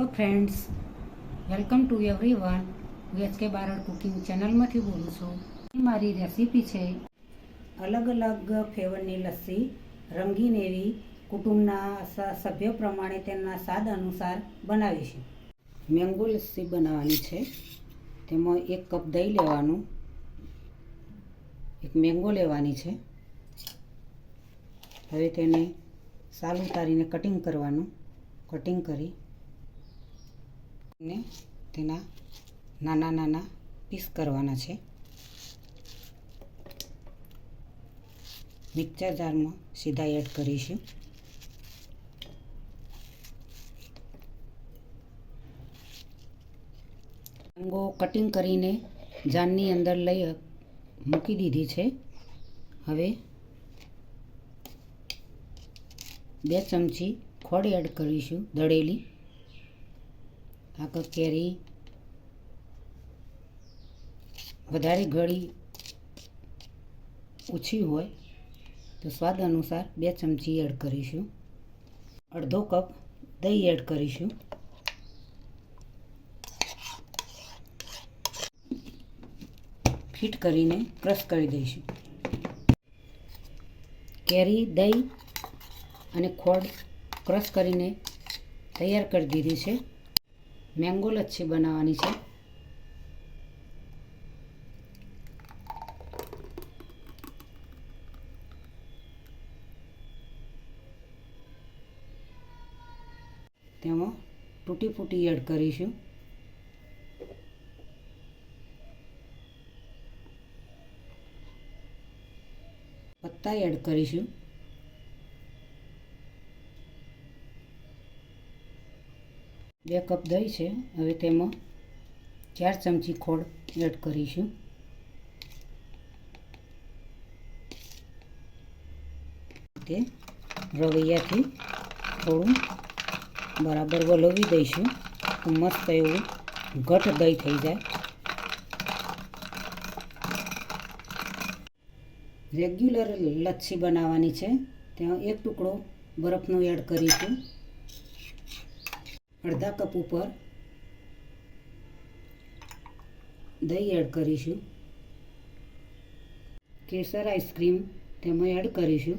Hello friends, welcome to everyone. VHK Barad cooking ચેનલમાંથી બોલું છું. મારી રેસીપી છે અલગ અલગ ફ્લેવરની લસ્સી. રંગીન એવી કુટુંબના સભ્યો પ્રમાણે તેમના સ્વાદ અનુસાર બનાવીશું. મેંગો લસ્સી બનાવવાની છે. તેમાં 1 કપ દહીં લેવાનું, 1 મેંગો લેવાની છે. હવે તેને સાલ ઉતારીને કટિંગ કરવાનું. કટિંગ કરી ને તેના નાના નાના પીસ કરવાના છે. મિક્સર જારમાં સીધા એડ કરીશું. મેંગો કટિંગ કરીને જારની અંદર લઈ મૂકી દીધી છે. હવે 2 ચમચી ખોડ એડ કરીશું, દળેલી. આગળ કેરી વધારે ગળી ઓછી હોય તો સ્વાદ અનુસાર 2 ચમચી એડ કરીશું. અડધો કપ દહીં એડ કરીશું. ફીટ કરીને ક્રશ કરી દઈશું. કેરી, દહીં અને ખોડ ક્રશ કરીને તૈયાર કરી દીધી છે. મેંગો લચ્છી બનાવવાની છે. તેમાં તૂટી ફૂટી એડ કરીશું. પત્તા એડ કરીશું. બે કપ દહીં છે. હવે તેમાં 4 ચમચી ખોડ એડ કરીશું. તે રવૈયાથી થોડું બરાબર વલોવી દઈશું તો મસ્ત એવું ઘટ દહીં થઈ જાય. રેગ્યુલર લચ્છી બનાવવાની છે. ત્યાં 1 ટુકડો બરફનો એડ કરીશું. અડધા કપ ઉપર દહીં એડ કરીશું. કેસર આઈસ્ક્રીમ તેમાં એડ કરીશું.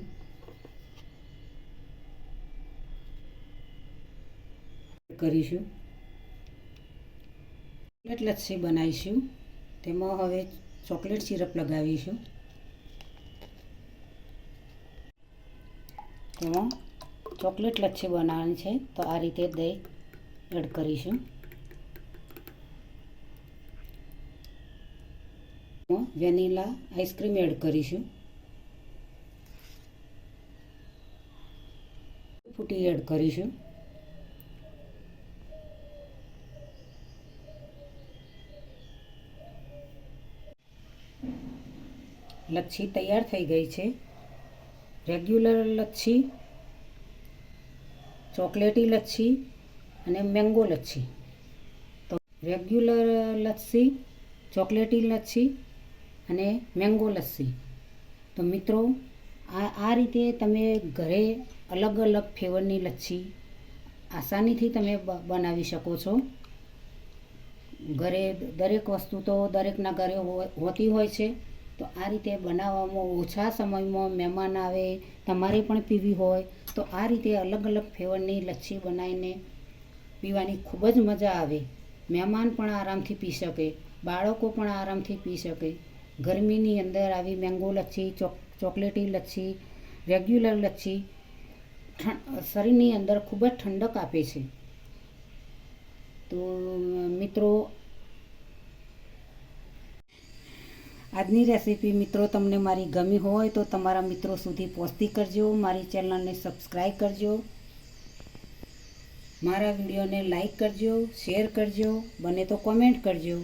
ચોકલેટ લચ્છી બનાવીશું. તેમાં હવે ચોકલેટ સિરપ લગાવીશું. તેમાં ચોકલેટ લચ્છી બનાવવાની છે તો આ રીતે દહીં એડ કરીશું. વેનીલા આઈસ્ક્રીમ એડ કરીશું. ફૂટી એડ કરીશું. લચ્છી તૈયાર થઈ ગઈ છે. રેગ્યુલર લચ્છી, ચોકલેટી લચ્છી અને મેંગો લચ્છી. તો રેગ્યુલર લચ્છી, ચોકલેટી લચ્છી અને મેંગો લસ્સી. તો મિત્રો, આ રીતે તમે ઘરે અલગ અલગ ફ્લેવરની લચ્છી આસાનીથી તમે બનાવી શકો છો. ઘરે દરેક વસ્તુ તો દરેકના ઘરે હોતી હોય છે. તો આ રીતે બનાવવામાં ઓછા સમયમાં મહેમાન આવે, તમારે પણ પીવી હોય તો આ રીતે અલગ અલગ ફ્લેવરની લચ્છી બનાવીને પીવાની ખૂબ જ મજા આવે. મહેમાન પણ આરામથી પી શકે, બાળકો પણ આરામથી પી શકે. ગરમીની અંદર આવી મેંગો લચ્છી, ચોકલેટી લચ્છી, રેગ્યુલર લચ્છી શરીરની અંદર ખૂબ જ ઠંડક આપે છે. તો મિત્રો, આજની રેસીપી મિત્રો તમને મારી ગમી હોય તો તમારા મિત્રો સુધી પહોંચતી કરજો. મારી ચેનલને સબસ્ક્રાઈબ કરજો. મારા વિડીયોને લાઈક કરજો, શેર કરજો, બને તો કોમેન્ટ કરજો.